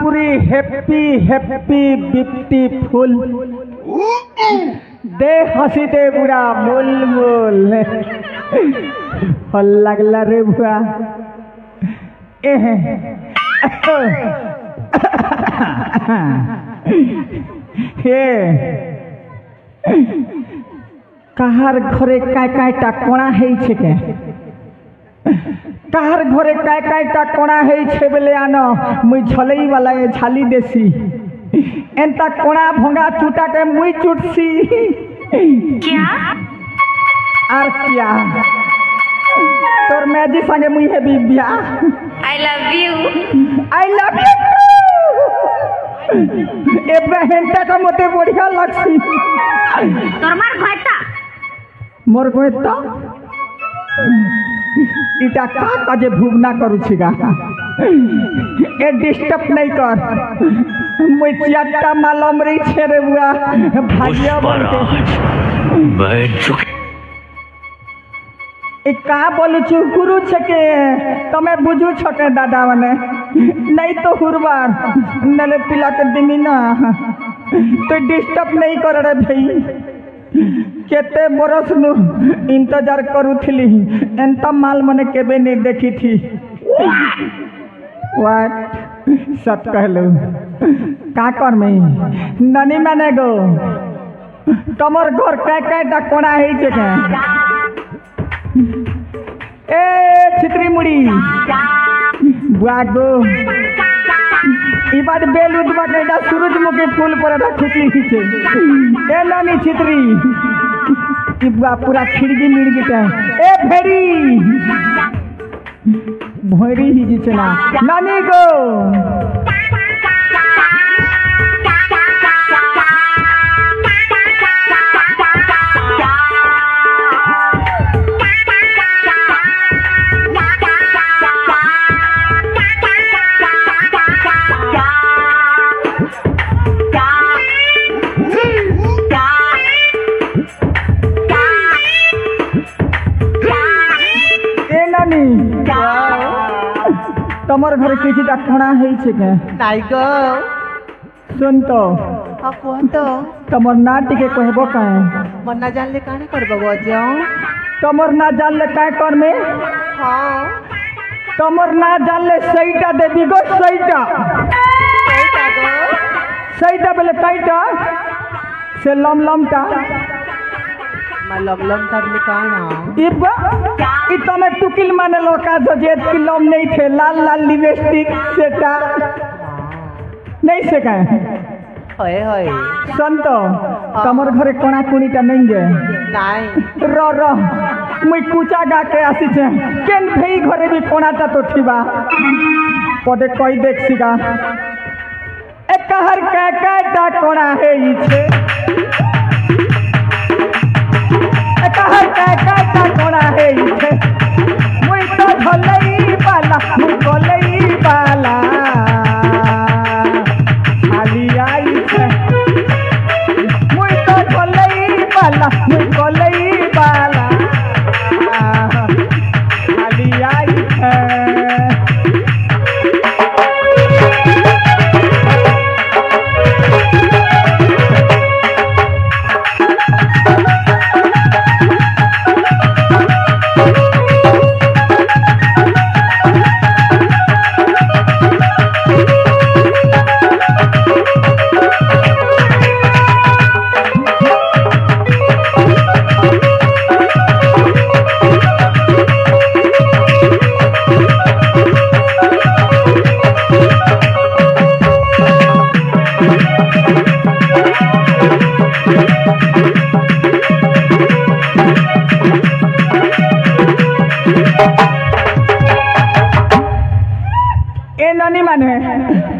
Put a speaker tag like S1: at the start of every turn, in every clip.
S1: पूरी happy happy beautiful दे हसी दे बुरा मूल मूल फल लगला रे बुआ हे কাহার ঘরে কায়টা কোণা হয়েছে কে কাহার ঘরে কায়টা কোণা হয়েছে বলে আনো মুই ঝলেই বালা ঝালি দেছি এন্তা কোণা ভঙ্গা চুটাকে মুই চুটছি আর কিয়া তোর মেজি সঙ্গে মুই হেবি বিয়া
S2: I love you.
S1: এবে হেনটা মতে বড়িয়া লাগছি
S2: তোর মার ঘরটা
S1: মোর ঘরটা ইটা কা কাজে ভুগনা করুছি গা এ ডিস্টার্ব নাই কর মুই চিয়ারটা মালম রে ছেড়ে বুয়া ভাগিয়া বলতে ए का बोलू छु गुरु छके तमे बुझू छके दादा मने नहीं तो हुरबार नले पिला के दिमी ना तो डिस्टर्ब नहीं कर रे भाई केते बरस नु इंतजार करूथिली एंता माल मने केबे नहीं देखी थी व्हाट सत कहलू का कर में ननी माने गो तमर घर काटा कोना है छके ए छित्री मुड़ी बुआगो इबार बेल उदबा केटा सूरजमुखी फूल पर खुशी हिचे ए नानी छित्री इबा पूरा खिड़गी मिड़गी ता ए भेड़ी भोरी हिजे ना नानी गो तमर घर किसी डाक्टरा है के
S3: नाई गो
S1: सुन तो
S3: हाँ कौन तो
S1: तमर ना टिके कहबो काहे
S3: मन ना जान ले काने करबो बजो
S1: तमर ना जान ले काहे कर में
S3: हाँ
S1: तमर ना जान ले सईटा देबी गो सईटा
S3: गो
S1: सईटा बोले काईटा से लम लमटा
S3: लम तब काना
S1: इबा इ तमे टुकिल माने लोका जो जेत की लम नहीं थे लाल लाल लिपस्टिक सेटा नहीं से काहे
S3: होए होए
S1: संतो तमर घरे कोना कुनीटा नहीं गे
S3: नहीं
S1: र मुई कुचा गा के आसी छे केन भई घरे भी कोनाटा तो थिबा पदे कई देखसिगा ए कहर काटा कोना है ई छे कहर काटा कोना है ई छे मुई तो झलई बाला मुई कोलई बाला खाली आई छे मुई तो झलई बाला मुई कोलई बाला खाली आई छे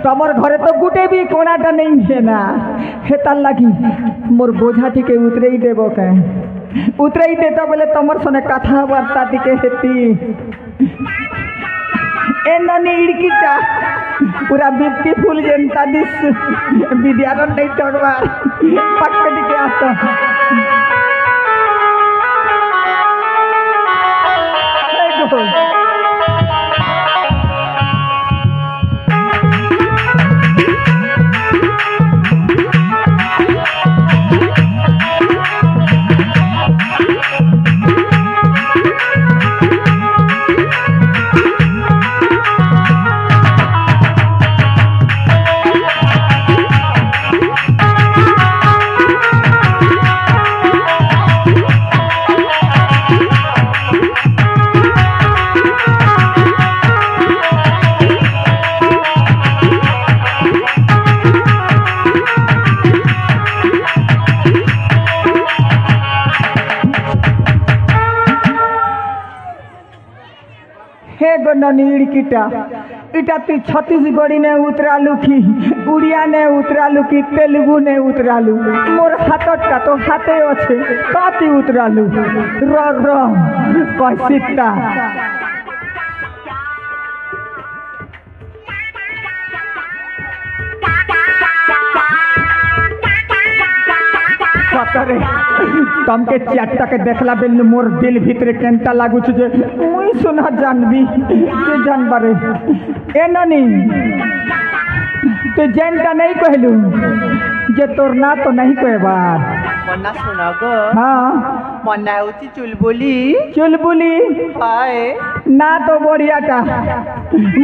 S1: तमर घरे तो गुटे भी कोनाटा नहीं है ना हेतार लगी मोर बोझा टिके उतरे ही देबो के उतरे ही देता बोले तमर सने कथा वार्ता टिके हेती ए ननी इड़कीटा पूरा ब्यूटीफुल जनता दिस विद्यारण नहीं टोकवा पक्के टिके आता नीड़कीटा इटा तू छत्तीसगढ़ी ने उतरालू की उड़िया ने उतरालू की तेलुगु ने उतरालू मोर हाथटा तो हाथे अच्छे काती उतरालू र कैसिता सतरे तमके चारटा के देखला बेल मोर दिल भीतर केनता लागू जे मुई सुना जानबी के जानबारे ए ननी तो जानता नहीं कहलू जे तोर ना तो नहीं कहबार
S3: मन्ना सुना गो
S1: हाँ
S3: मन्ना होती चुलबुली
S1: चुलबुली
S3: हाय
S1: ना तो बढ़ियाटा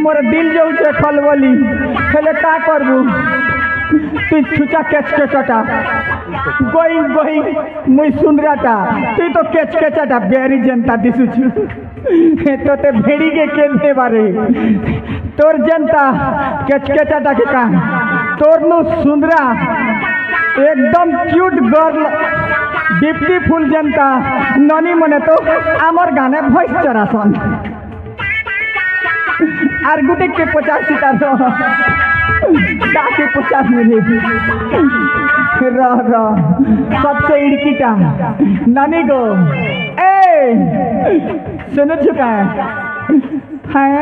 S1: मोर दिल जो उठे खलबली खेले का करबू तू छुचा केच केचटा गोई मुई सुन रहा था तू तो केच केचटा बेरी जनता दिसु तो ते भेड़ी के दे बारे तोर जनता केच केचटा के का तोर नु सुंदरा एकदम क्यूट गर्ल ब्यूटीफुल जनता ननी मने तो आमर गाने भॉइस चरासन आर गुटे के 50 सितार डाके 50 मिनट सबसे इड़कीटा नानी गो ए सुन चुका है हाय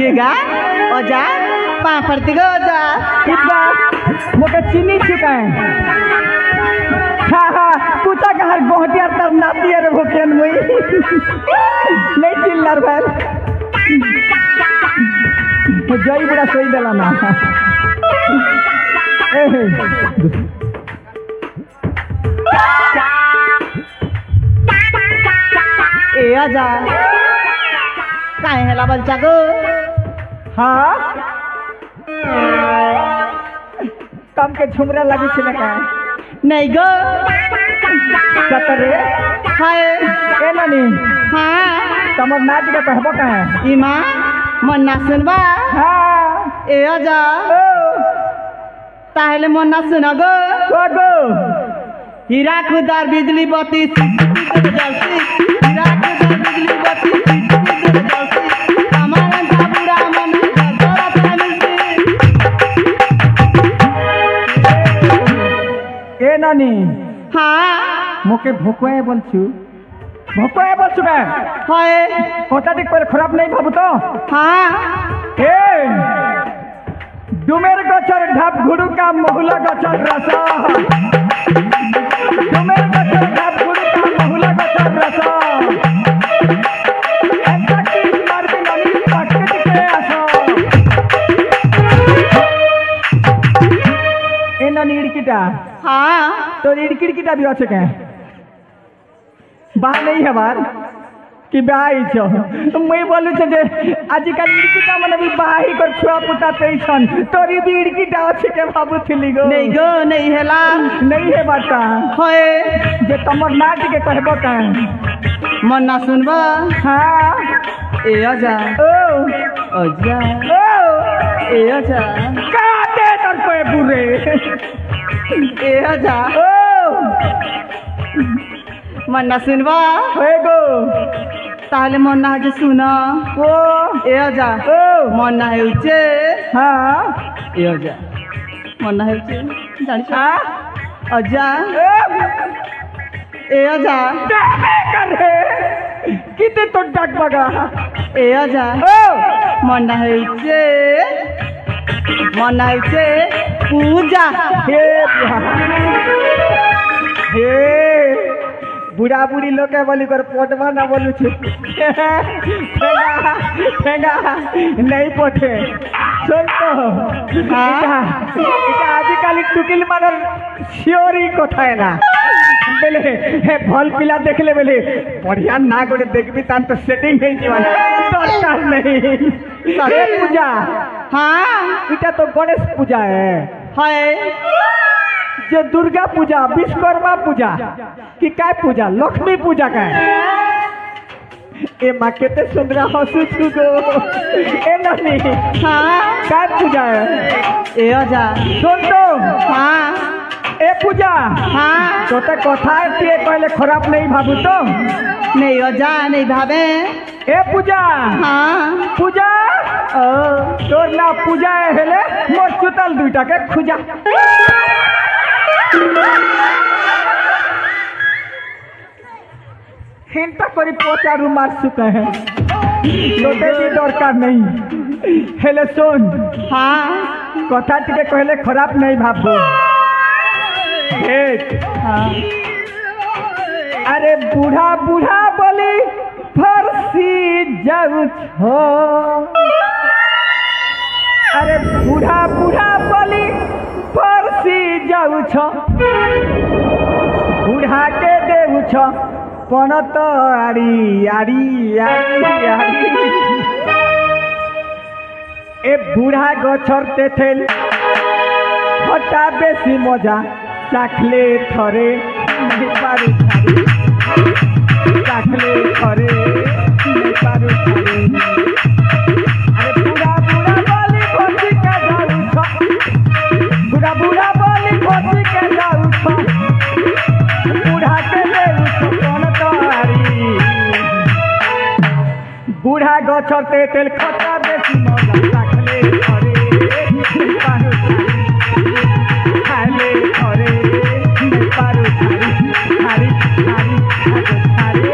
S3: ये गा ओजा पापड़ दिगो ओजा
S1: कितना मोके चीनी चुका है हाँ पूछा कहाँ गोहटिया तर नाती है रे भोकेन मुई नहीं चिल्लार भाई जई बड़ा सोई देला ना
S3: ए आजा काहे हेला बलचा गो
S1: हाँ कम के झुमरा लगी छे का
S3: नहीं गो
S1: सतरे
S3: हाय
S1: ए नानी
S3: हाँ
S1: तमर नाच के कहबो का है
S3: इमा मन्ना सुनबा
S1: हाँ
S3: ए आजा
S1: ओ
S3: ताहले मन्ना सुना गो
S1: गो
S3: हीरा खुदार बिजली बत्ती जलती हीरा खुदार बिजली बत्ती जलती हमारा साबुरा मन तोरा मिलती
S1: ए नानी
S3: हाँ
S1: मोके भोकवाए बोलछु का
S3: हाय
S1: होता देख पर खराब नहीं भाबू तो
S3: हाँ
S1: ए डुमेर गछर ढाप घुड़ू का महुला गछर रसा डुमेर गछर ढाप घुड़ू का महुला गछर रसा ऐसा की मार के नानी पकड़ के आसो ए नानी इड़कीटा
S3: हाँ
S1: तो इड़कीटा भी আছে के बाह नहीं है बार कि बाई छो मैं बोलू छे जे आजकल इड़कीटा माने भी बाही कर छुआ पुता तेछन तोरी भी इड़कीटा আছে के बाबू थिली गो
S3: नहीं हेला
S1: नहीं है बाता
S3: हाय
S1: जे तमर नाच के कहबो का
S3: मन्ना सुनबा
S1: हां
S3: ए आजा
S1: ओ
S3: आजा
S1: ओ
S3: ए आजा
S1: काटे तर कोई बुरे
S3: ए आजा
S1: ओ
S3: मन्ना सुनबा
S1: होए गो
S3: ताहले मन्ना जे सुना
S1: ओ
S3: ए आजा
S1: ओ
S3: मन्ना हेउचे
S1: हां
S3: ए आजा मन्ना हेउचे जानि
S1: हां
S3: आजा
S1: ओ
S3: ए आजा
S1: करे किते तो डाक बगा
S3: ए आजा
S1: ओ
S3: मन्ना हेउचे पूजा
S1: हे बुढ़ा बुढ़ी लोग के बोली कर पोटवा ना बोलू छे ठेंगा नहीं पोटे सुन तो এটা आजकल टुकिल मानर सियोरी कोथाय ना बेले हे फल पिला देखले बेले बढ़िया ना गोटे देखबी तान तो सेटिंग है जीवन दरकार नहीं हे पूजा
S3: हाँ
S1: इटा तो गणेश पूजा है
S3: है
S1: जो दुर्गा पूजा विश्वकर्मा पूजा कि काय पूजा लक्ष्मी पूजा का ए माँ केते सुंदरा हसू छुगो ए ननी
S3: हाँ
S1: काय पूजा है
S3: ए आजा
S1: सुन तो
S3: हाँ
S1: ए पूजा
S3: हाँ
S1: तोते कथा टे कहले खराब नहीं भाबू तो
S3: नहीं अजा नहीं भावे
S1: ए पूजा
S3: हाँ
S1: पूजा तोर ना पूजा हेले मोर चुतल दुईटा के खुजा हिंता करी पोचारू मार चुके हैं तोते भी दरकार नहीं हेले सुन
S3: हाँ
S1: कथा टे कहले खराब नहीं भाबू
S3: हाँ
S1: अरे बूढ़ा बूढ़ा बोली फरसी जाऊ छो अरे बूढ़ा बूढ़ा बोली फरसी जाऊ छो बूढ़ा के देऊ छो पन तो आड़ी आड़ी आड़ी आड़ी ए बूढ़ा गछरते थेल हटा बेसी मजा चाखले थरे नहीं पारू थारे चाखले थरे नहीं पारू थारे अरे बूढ़ा बूढ़ा बोली खोजी के जाऊ छो बूढ़ा बूढ़ा बोली खोजी के जाऊ छो बूढ़ा के देऊ छो कौन तोरी बूढ़ा गछरते तेल खटा बेसी मजा चाखले थरे नहीं पारू थारे खाले थरे नहीं पारू थारे थारी थारी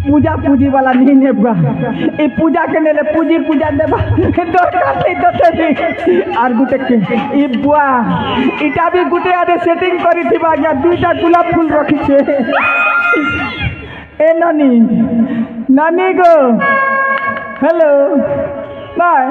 S1: पूजा पूजी वाला नहीं ने बुआ ए पूजा के नेले पूजी पूजा देबा दरकार नहीं दते आर गुटे के ए बुआ इटा भी गुटे आदे सेटिंग करी थिबा या दुईटा गुलाब फूल रखी छे ए नानी नानी गो हेलो बाय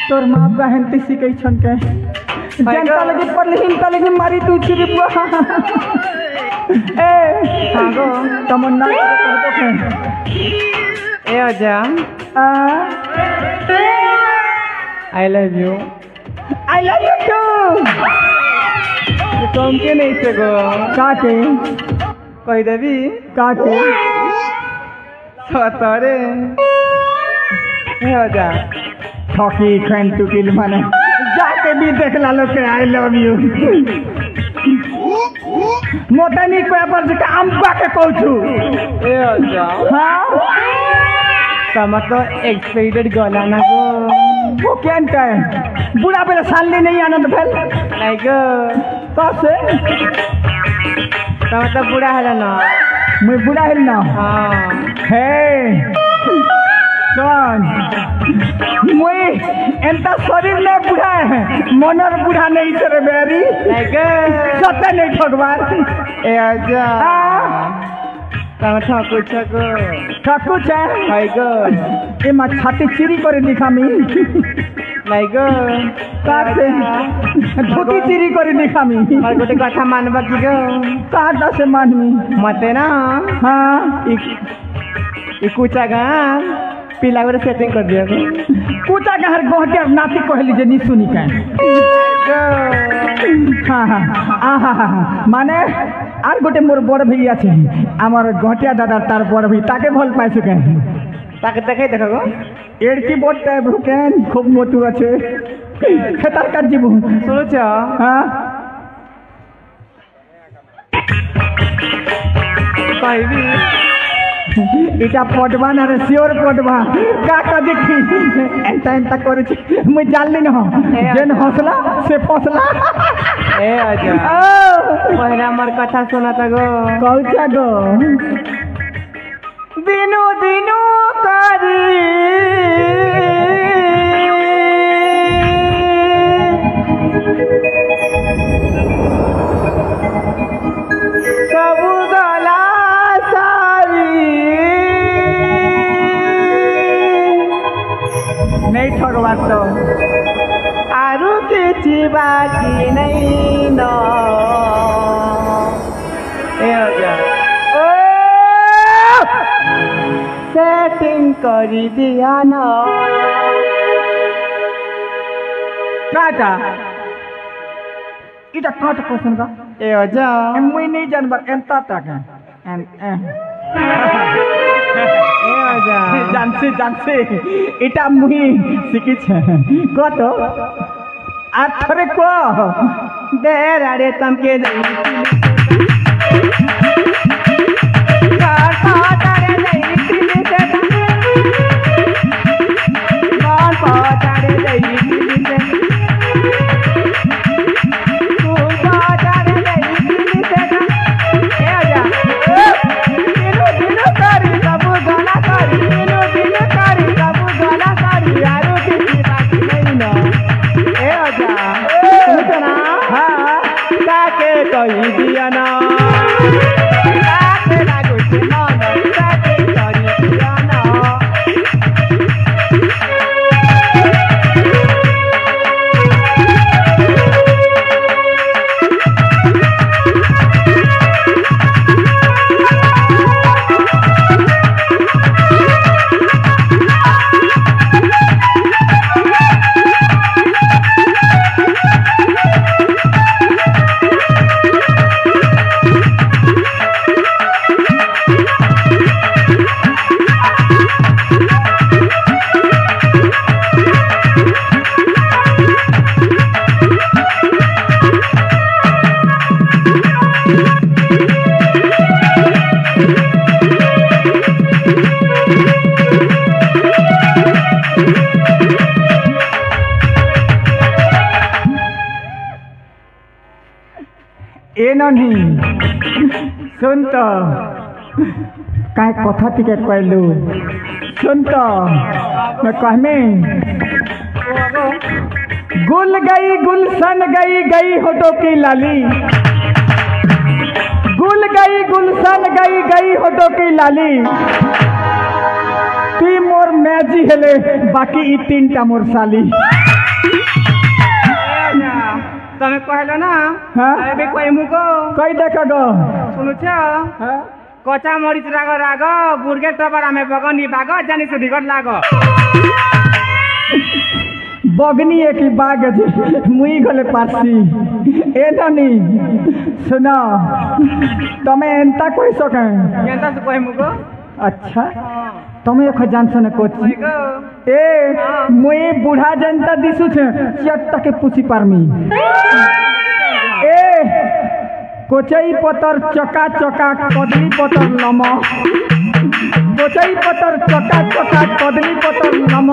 S1: तोर माँ बहन तिसी कई छन के जनता लगे पर हिंता लगे मारी तू छिरी बुआ ए हागो तमन्ना करतो के ए आजा आई लव यू टू ये तुम के नहीं से गो काटे कह देवी काटे सतरे ए आजा ठकी खैन टुकिल माने जाके भी देख ला लो के आई लव यू मोटनी को पर के अम्बा के कहू ए अच्छा हां टमाटो एक्सपायर्ड गला ना गो वो केन है बुढ़ा बेला सालनी नहीं आनंद भेल नहीं गो कसे टमाटो बुढ़ा है ना मैं बुढ़ा है ना हां हे सुन मुई एंता शरीर ने बुढ़ा है मनर बुढ़ा नहीं सर बेरी सत्य नहीं ठगवार
S4: ए आजा तम ठाकुर छगो
S1: ठाकुर छे
S4: हाय गो
S1: ए मा छाती चिरी करे दिखामी
S4: नहीं गो
S1: काटे धोती चिरी करे दिखामी
S4: और गोटे कथा मानबा की गो
S1: काटा से मानमी
S4: मते ना
S1: हाँ
S4: ई कुचा गा पिला गोटे सेटिंग कर दिया गो
S1: कुचा गहर गोहटे नाती कहली जे नी सुनी का हाँ हाँ आहा हा माने आर गोटे मोर बड़ भैया छे आमार गोहटिया दादा तार बड़ भई ताके भल पाइ सके
S4: ताके देखाई देखो गो
S1: एड़की बोट टाइप रुकेन खूब मोटू আছে খেতার কাট দিব
S4: শুনছ
S1: হ্যাঁ
S4: কইবি
S1: এটা পটবা না রে শিওর পটবা কাকা দেখি এন্টা এন্টা করেছি মুই জানলি না যেন হসলা সে ফসলা
S4: ए आजा पहले हमर कथा सुनाता गो
S1: কৌচা গো দিনু দিনু করি
S4: सबु गला सारी
S1: नहीं ठगवा तो
S4: आरु किछि बाकी नहीं न ए आजा सेटिंग करी दिया न
S1: काटा इटा काट क्वेश्चन का
S4: ए आजा
S1: मुई नहीं जानबर एंता तक एन
S4: ए आजा
S1: जानसे जानसे इटा मुई शिखी छे कत आ थरे को
S4: देर अरे तमके नहीं कही दिया ना
S1: ए नहीं सुन तो काय कथा टिके कहलू सुन तो मैं कहमे गुल गई गुलशन गई गई होठों की लाली गुल गई गुलशन गई गई होठों की लाली तुई मोर मैजी हेले बाकी ई तीनटा मोर साली
S4: तमे कहलो ना
S1: हाँ?
S4: एबे कोई मुको
S1: कई देख गो
S4: सुनुछ
S1: हाँ?
S4: कचा मरीच राग राग बुर्गे टबरा में बगनी बाग जानी से ढिगट लाग
S1: बगनी एक ही बाग जे मुई गले पासी ए ननी सुना तमे एंता कोई सके
S4: केंता से कोई मुको
S1: अच्छा तमे एख जानछ न कोची ए मुई बूढ़ा जनता दिसु छे चट्टा के पूछी पारमी ए कोचई पतर चका चका कदली पतर लम कोचई पतर चका चका कदली पतर लम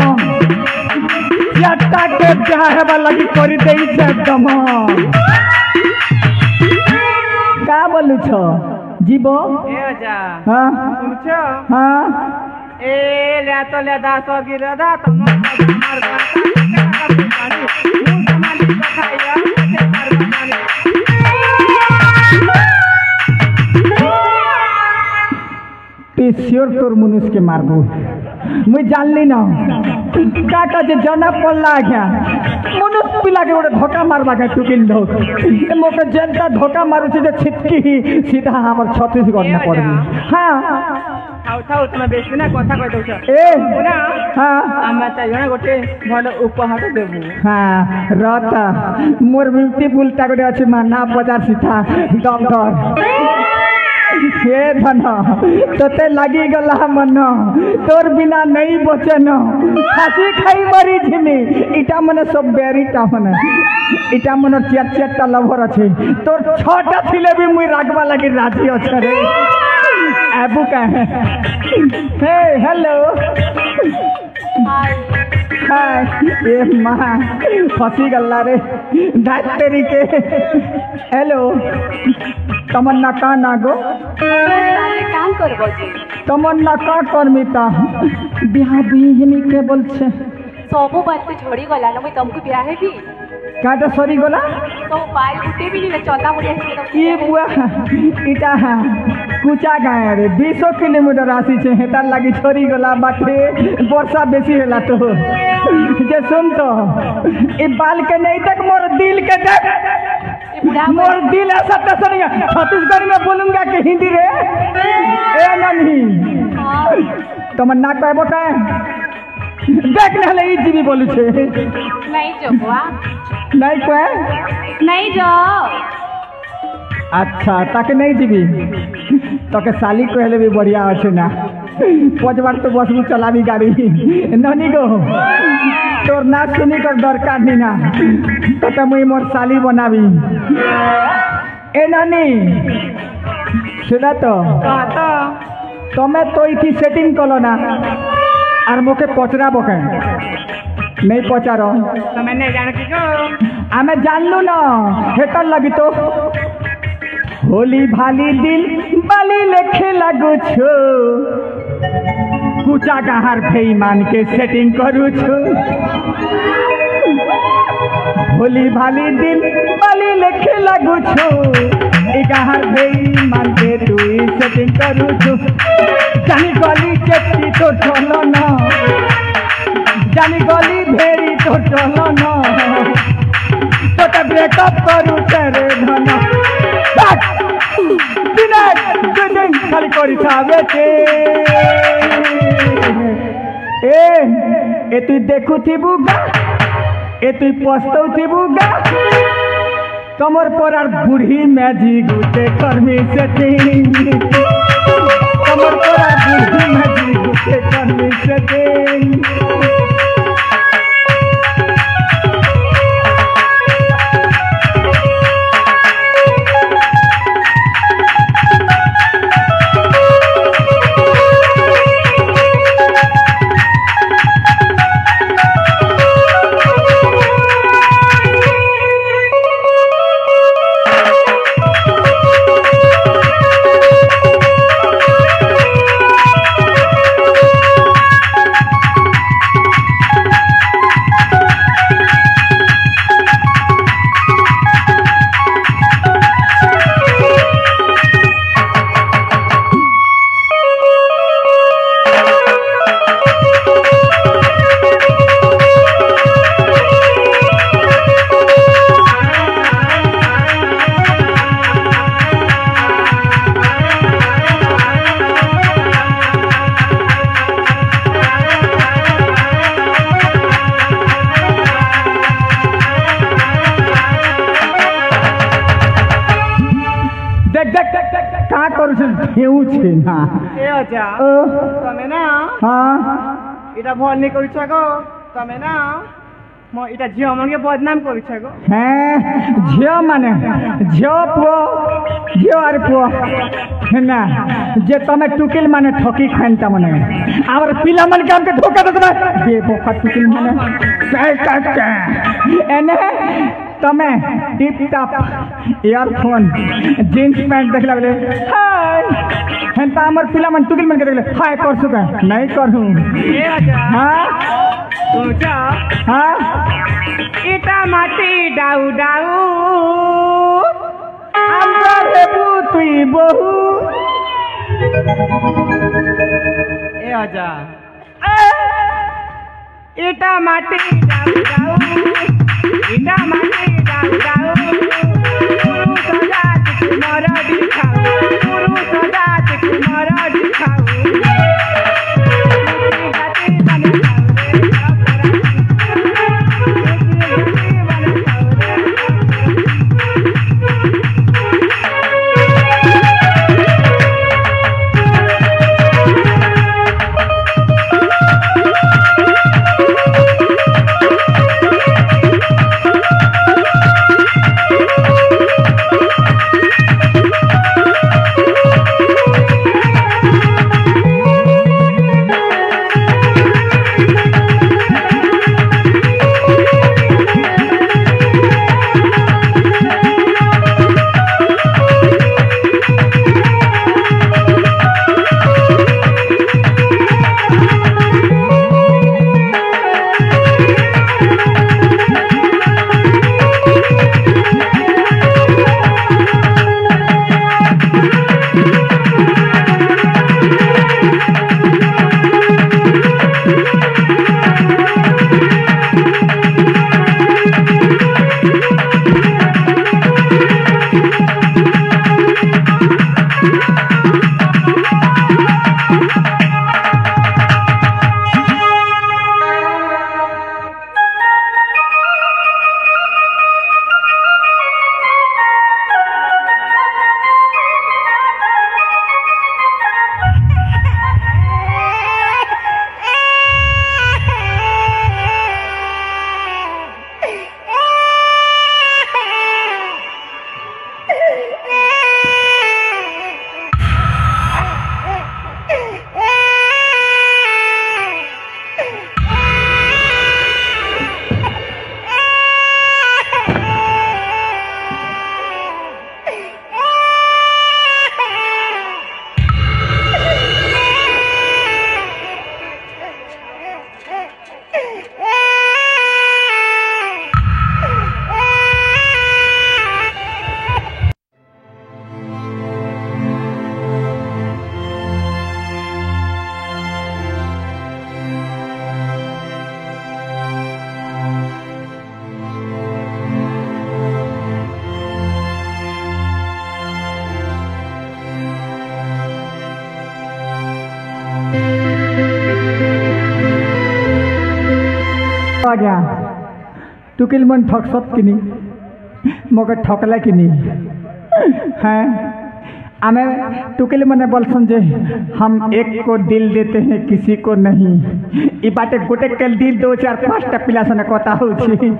S1: चट्टा के चाहे लगी करी देई छे दम का बोलू छ जीवो
S4: ए जा
S1: हां
S4: सुनुछ
S1: हां
S4: ए ले तो ले दा सो गिर दा तुम मार
S1: श्योर तोर मुनुष के मारबू मुई जानली न काका जे जना पड़ला क्या मुनुष पिला के गोटे धोखा मारवा के टुकिल लोग मोके जनता धोखा मारू छे जे छिटकी सीधा हमर छत्तीसगढ़ में पड़ी। हां
S4: थाउ तुम बेसी ना कथा कह दउछ
S1: ए
S4: ना।
S1: हां
S4: हम त जने गोटे भल उपहार देबू।
S1: हां रता मोर ब्यूटीफुल ता गोटे अछि माना बाजार सीधा दमदर हे धन तोते लगी गला मन तोर बिना नहीं बचन फांसी खाई मरी झिमी इटा मने सब बेरीटा मने इटा मन चार लभर अच्छे तोर छटा थिले भी मुई राखबा लगी राजी अच्छे रे आबू का हे हेलो हाय ए माँ फंसी गल्ला रे धात तेरी के हेलो तमन्ना का ना गो
S3: काम करबो जी
S1: तमन्ना का करमिता बिहा बिहनी के बोल छे
S3: सबो बात तो छोड़ी गला न मैं तुमको ब्याह है भी
S1: काटा सरी गोला
S3: तो पाई उठे भी नहीं चलना मुझे
S1: ये बुआ इटा कुचा गाय रे 200 किलोमीटर राशि छे हेता लगी छोरी गोला बाटे वर्षा बेसी होला तो जे सुन तो ई बाल के नहीं तक मोर दिल के देख मोर दिल ऐसा तैसा नहीं है छत्तीसगढ़ी में बोलूंगा कि हिंदी रे ए नहीं तमन्ना कहबो का देख ले ई जीवी बोलू छे
S3: नहीं जो बुआ
S1: नहीं कहे
S3: नहीं जो
S1: अच्छा ताके नहीं जीवी तो के साली कहले भी बढ़िया अच्छे ना 5 बार तो बस में चलावी गाड़ी ननी गो तोर ना सुनी कर दरकार नहीं ना तो मुई मोर साली बनावी ए नानी सुना तो मैं तो इथी सेटिंग कलो ना और मोके पचरा बोके नहीं पचारो
S4: તમે નહીં જાણ કે
S1: आमे जान लू ना हेतर लगी तो होली भाली दिल बाली लेखे लागू छो कुचा गहार बेईमान के सेटिंग करू छो होली भाली दिल बाली लेखे लागू छो ए गहार बेईमान के तू सेटिंग करू छो जानी गली चेती तो चलो ना जानी गली भेरी तो चलो ना तो ते ब्रेकअप करू तेरे धन दिन खाली करी खावे के ए तू देखू थी बुगा ए तू पछतौ थी बुगा कमर पर आर बूढ़ी में जी गुटे कर्मी से कमर पर आर बूढ़ी में जी गुटे कर्मी से
S4: તમે ના এটা ভল নি করিছ গো তুমি না মো এটা ঝিও মনকে বদনাম করিছ গো
S1: হ্যাঁ ঝিও মানে ঝিও পুও ঝিও আর পুও না যে তুমি টুকিল মানে ঠকি খাইতা মানে আর পিলা মানে কামকে ধোকা দেতা যে বোকা টুকিল মানে এনে तमे tip top earphone jeans pant देखला बोले हाय हेंता हमर पिला मन टुकिल मन के देखले हाय कर सुका नहीं करू
S4: ए आजा
S1: हां
S4: तुझा
S1: हां
S4: इटा माटी डाउ डाउ
S1: আমরা রেবু তুই বহু
S4: ए आजा इटा माटी डाउ डाउ इटा माटी डाउ डाउ गुरु सजा तुमर दिखाओ गुरु सजा तुमर दिखाओ
S1: आज्ञा टुकिल मन ठकसत किनी मगर ठकला किनी हैं हमें टुकिल मने बोलसन जे हम एक को दिल देते हैं किसी को नहीं ई बाटे गोटे के दिल 2-4-5टा पिला सने कथा होछि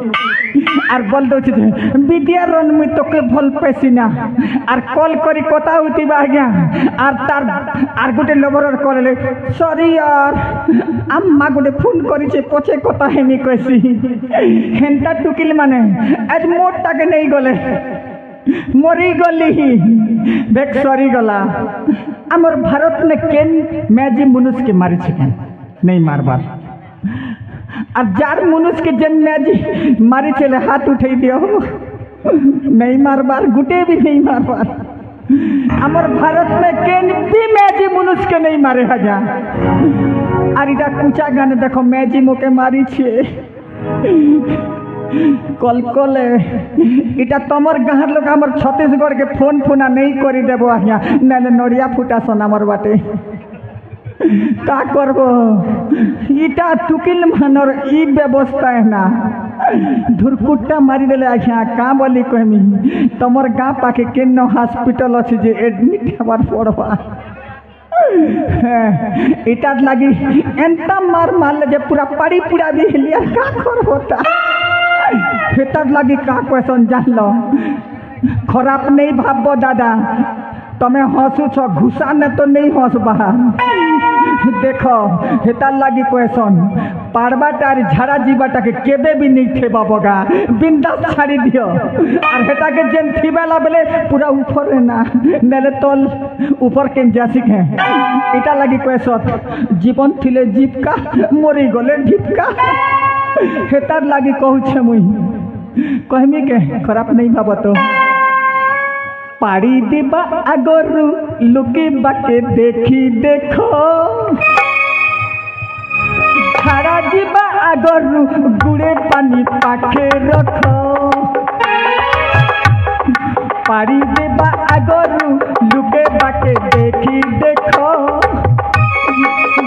S1: আর বল দউছি যে বিডিয়া রন মুই তোকে ভাল পেছি না আর কল করি কথা হইতি আজ্ঞা আর তার আর গোটে লবরর কলে সরি यार আম্মা গোটে ফোন করিছে পছে কথা হেমি কইছি হেনটা টুকিল মানে আজ মোরটাকে নেই গলে মরি গলি বেক সরি গলা আমার ভারত নে কেন ম্যাজি মনুষ के মারিছে কেন नहीं मारबार আর যার মনুষ के जन मैजी मारी चले हाथ उठे दियो नहीं मारबार गुटे भी नहीं मारबार हमार भारत में केन भी मैजी मनुष के नहीं मारे हजा আর এটা কুচা গানে দেখো मैजी मोके मारी छे कल कले इटा तमर गाँव लोग हमार छत्तीसगढ़ के फोन फोना नहीं करी देबो आज्ञा नाले नड़िया फुटा सन हमार बाटे का करबो इटा टुकिल मानर ई व्यवस्था है ना धुरकुट्टा मारी देले आज्ञा का बोली कहमी तमर गाँव पाके केन हॉस्पिटल अछि जे एडमिट हबार पड़बा इटार लगी एंता मार मारले जे पूरा पड़ी पूरा भी लिया का करबो ता हेतार लगी का क्वेश्चन जानलो खराब नहीं भाबो दादा तमें हंसु छ घुसा ने तो नहीं हंसबा देख हेतार लगी क्वेश्चन पाड़बाटा झाड़ा जीवाटा के केबे भी नहीं थे बाबा बिंदास छाड़ी दियो और हेता के जेन थीबेला बेले पूरा ऊपर है ना नेले तल ऊपर के जासिक है इटा लगी क्वेश्चन जीवन थिले जीवका मरी गले जीवका हेतार लगी कहू छे मुई कहमी के खराब नहीं बाबतो पाड़ी दिबा आगरु लुकी बाके देखी देखो छाड़ा जीवा आगरु गुड़े पानी पाखे रखो पाड़ी दिबा आगरु लुके बाके देखी देखो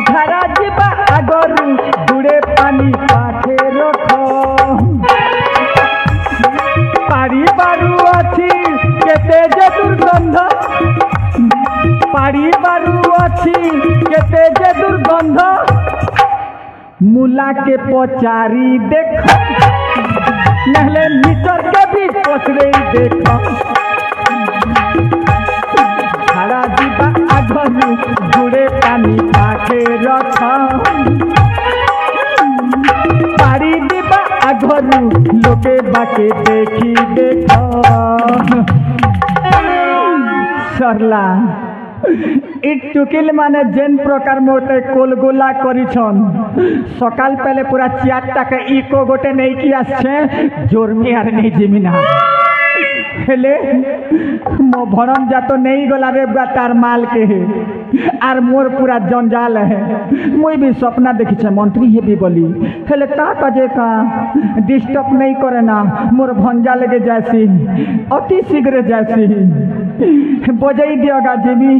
S1: छाड़ा जीवा आगरु गुड़े पानी पाखे रखो पाड़ी बारू अच्छी केते जे दुर्गंध पाड़ी बारू अच्छी केते जे दुर्गंध मुला के पचारी देखो नहले मीटर के भी पचरे देखो छाड़ा जीवा आगरु गुड़े पानी पाखे रखो पाड़ी दीबा आगरु लोके बाके देखी देखो सरला टुकिल माने जेन प्रकार मोटे कोलगोला करिछन सकाल पहले पूरा 4 टाका इको गोटे नहीं कि आछे जोरमी आर नहीं जिमिना हेले मो भरम जा तो नहीं गला रे तार माल के है आर मोर पूरा जंजाल है मुई भी सपना देखी छे मंत्री हे भी बोली हेले ता कजे का डिस्टर्ब नहीं करे ना मोर भंजा लगे जैसी अति शीघ्र जैसी बजाई दियोगा जीवी